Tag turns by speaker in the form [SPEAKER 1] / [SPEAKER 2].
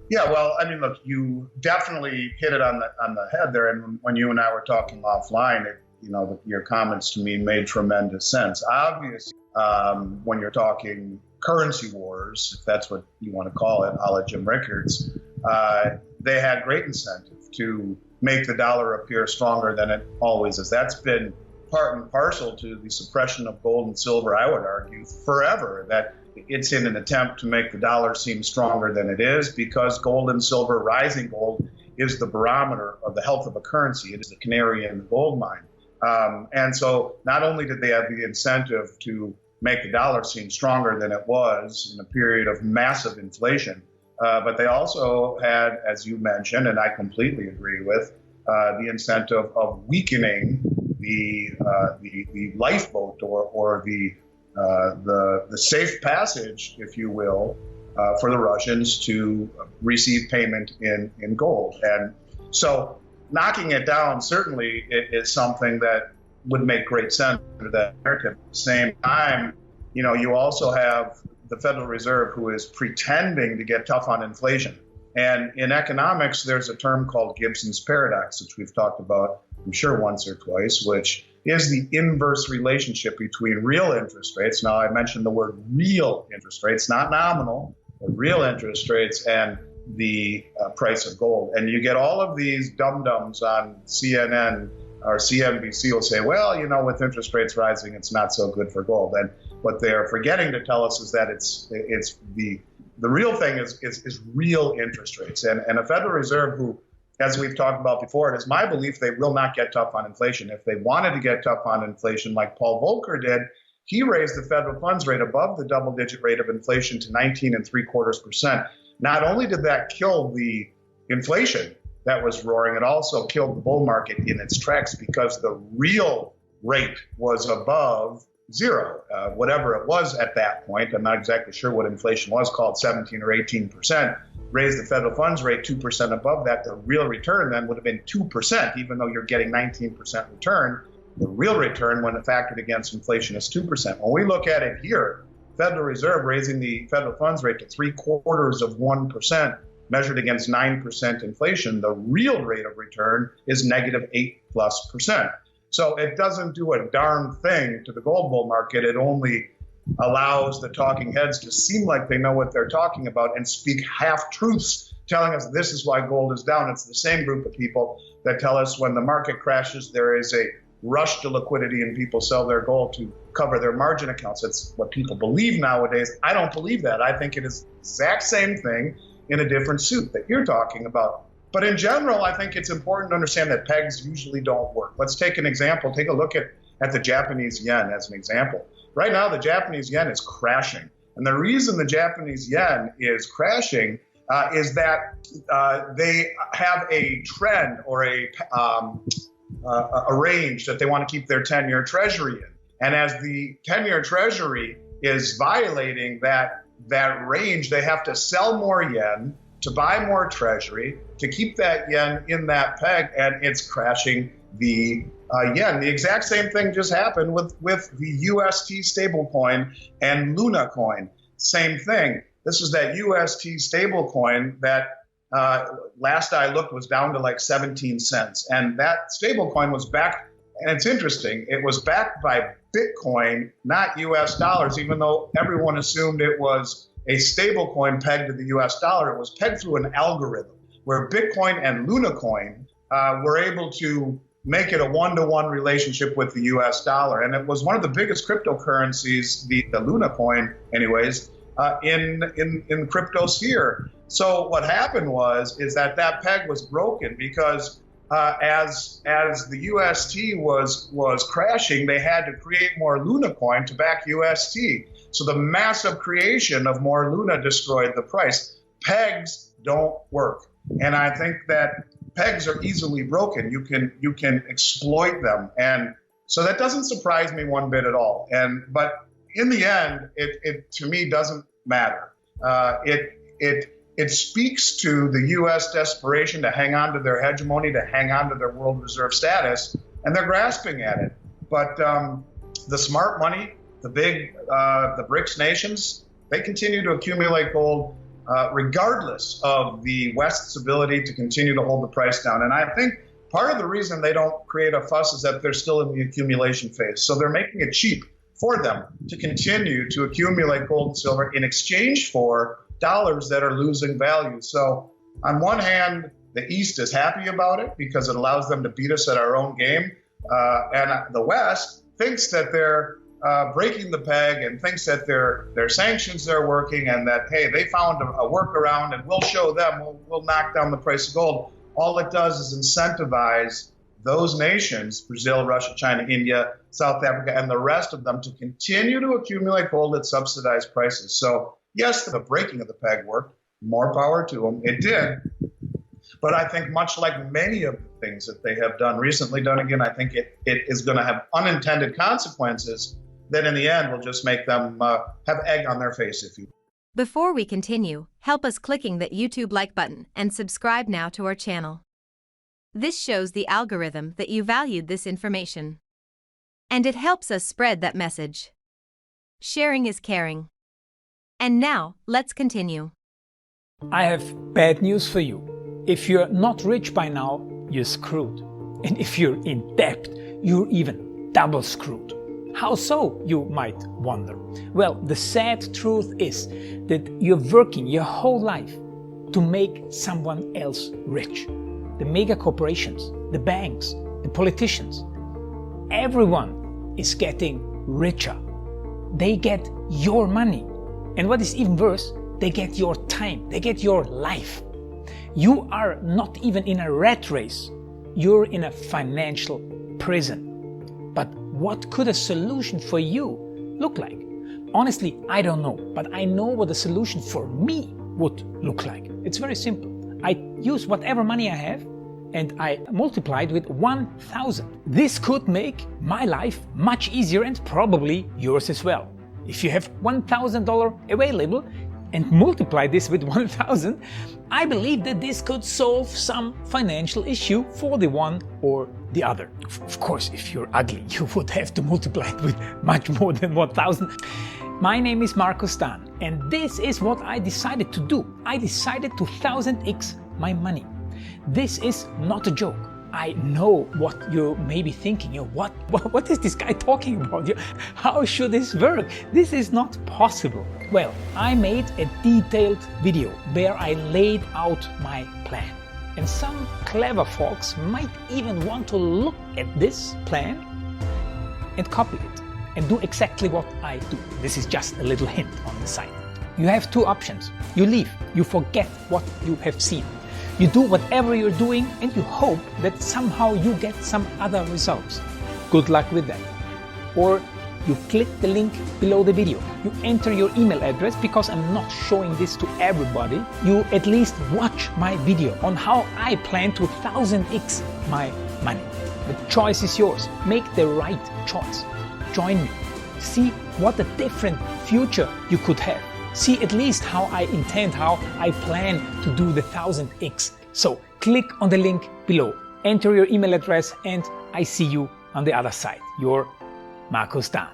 [SPEAKER 1] Yeah, well, I mean, look, you definitely hit it on the head there. And when you and I were talking offline, your comments to me made tremendous sense. Obviously, when you're talking currency wars, if that's what you want to call it, a la Jim Rickards, they had great incentive to make the dollar appear stronger than it always is. That's been part and parcel to the suppression of gold and silver, I would argue, forever, that it's in an attempt to make the dollar seem stronger than it is, because gold and silver, rising gold, is the barometer of the health of a currency. It is the canary in the gold mine. And so not only did they have the incentive to make the dollar seem stronger than it was in a period of massive inflation, but they also had, as you mentioned, and I completely agree with, the incentive of weakening the lifeboat or the safe passage, if you will, for the Russians to receive payment in gold. And so knocking it down certainly is something that would make great sense under that narrative. At the same time, you also have the Federal Reserve, who is pretending to get tough on inflation. And in economics, there's a term called Gibson's paradox, which we've talked about, I'm sure, once or twice, which is the inverse relationship between real interest rates. Now, I mentioned the word real interest rates, not nominal, but real interest rates, and the price of gold. And you get all of these dum-dums on CNN or CNBC will say, well, with interest rates rising, it's not so good for gold. And what they're forgetting to tell us is that it's the real thing is real interest rates. And a Federal Reserve who, as we've talked about before, it is my belief they will not get tough on inflation. If they wanted to get tough on inflation like Paul Volcker did, he raised the federal funds rate above the double-digit rate of inflation to 19.75%. Not only did that kill the inflation that was roaring, it also killed the bull market in its tracks, because the real rate was above zero, whatever it was at that point. I'm not exactly sure what inflation was, called 17 or 18%. Raise the federal funds rate 2% above that, the real return then would have been 2%, even though you're getting 19% return. The real return, when factored against inflation, is 2%. When we look at it here, Federal Reserve raising the federal funds rate to 0.75%, measured against 9% inflation, the real rate of return is negative 8+%. So it doesn't do a darn thing to the gold bull market. It only allows the talking heads to seem like they know what they're talking about and speak half-truths, telling us this is why gold is down. It's the same group of people that tell us when the market crashes, there is a rush to liquidity and people sell their gold to cover their margin accounts. It's what people believe nowadays. I don't believe that. I think it is the exact same thing in a different suit that you're talking about. But in general, I think it's important to understand that pegs usually don't work. Let's take an example. Take a look at the Japanese yen as an example. Right now, the Japanese yen is crashing. And the reason the Japanese yen is crashing is that they have a trend or a range that they want to keep their 10-year treasury in. And as the 10-year treasury is violating that range, they have to sell more yen to buy more treasury to keep that yen in that peg, and it's crashing the yen. The exact same thing just happened with the UST stablecoin and Luna coin. Same thing. This is that UST stablecoin that last I looked was down to like 17 cents. And that stablecoin was backed, and it's interesting, it was backed by Bitcoin, not US dollars, even though everyone assumed it was a stablecoin pegged to the US dollar. It was pegged through an algorithm where Bitcoin and Luna coin were able to make it a one-to-one relationship with the US dollar. And it was one of the biggest cryptocurrencies, the Luna coin anyways, in crypto sphere. So what happened is that peg was broken because as the UST was crashing, they had to create more Luna coin to back UST. So the massive creation of more Luna destroyed the price. Pegs don't work. And I think that pegs are easily broken. You can exploit them. And so that doesn't surprise me one bit at all. But in the end, it to me doesn't matter. It speaks to the U.S. desperation to hang on to their hegemony, to hang on to their world reserve status, and they're grasping at it. But the smart money, the BRICS nations, they continue to accumulate gold. regardless of the West's ability to continue to hold the price down. And I think part of the reason they don't create a fuss is that they're still in the accumulation phase. So they're making it cheap for them to continue to accumulate gold and silver in exchange for dollars that are losing value. So on one hand, the East is happy about it because it allows them to beat us at our own game. And the West thinks that they're breaking the peg and thinks that their sanctions are working and that, hey, they found a workaround and we'll show them, we'll knock down the price of gold. All it does is incentivize those nations, Brazil, Russia, China, India, South Africa, and the rest of them to continue to accumulate gold at subsidized prices. So yes, the breaking of the peg worked. More power to them. It did. But I think much like many of the things that they have done recently, I think it is going to have unintended consequences that in the end will just make them have egg on their face, if you will.
[SPEAKER 2] Before we continue, help us clicking that YouTube like button and subscribe now to our channel. This shows the algorithm that you valued this information. And it helps us spread that message. Sharing is caring. And now, let's continue.
[SPEAKER 3] I have bad news for you. If you're not rich by now, you're screwed. And if you're in debt, you're even double screwed. How so, you might wonder? Well, the sad truth is that you're working your whole life to make someone else rich. The mega corporations, the banks, the politicians, everyone is getting richer. They get your money. And what is even worse, they get your time, they get your life. You are not even in a rat race, you're in a financial prison. But what could a solution for you look like? Honestly, I don't know, but I know what a solution for me would look like. It's very simple. I use whatever money I have and I multiply it with 1,000. This could make my life much easier and probably yours as well. If you have $1,000 available and multiply this with 1,000, I believe that this could solve some financial issue for the one or the other. Of course, if you're ugly, you would have to multiply it with much more than 1,000. My name is Markus Dahn, and this is what I decided to do. I decided to 1000x my money. This is not a joke. I know what you may be thinking. What is this guy talking about? How should this work? This is not possible. Well, I made a detailed video where I laid out my plan. And some clever folks might even want to look at this plan and copy it and do exactly what I do. This is just a little hint on the side. You have two options. You leave, you forget what you have seen. You do whatever you're doing and you hope that somehow you get some other results. Good luck with that. Or you click the link below the video. You enter your email address because I'm not showing this to everybody. You at least watch my video on how I plan to 1000x my money. The choice is yours. Make the right choice. Join me. See what a different future you could have. See at least how I intend, how I plan to do the 1000x. So click on the link below, enter your email address, and I see you on the other side. Your Markus Dahn.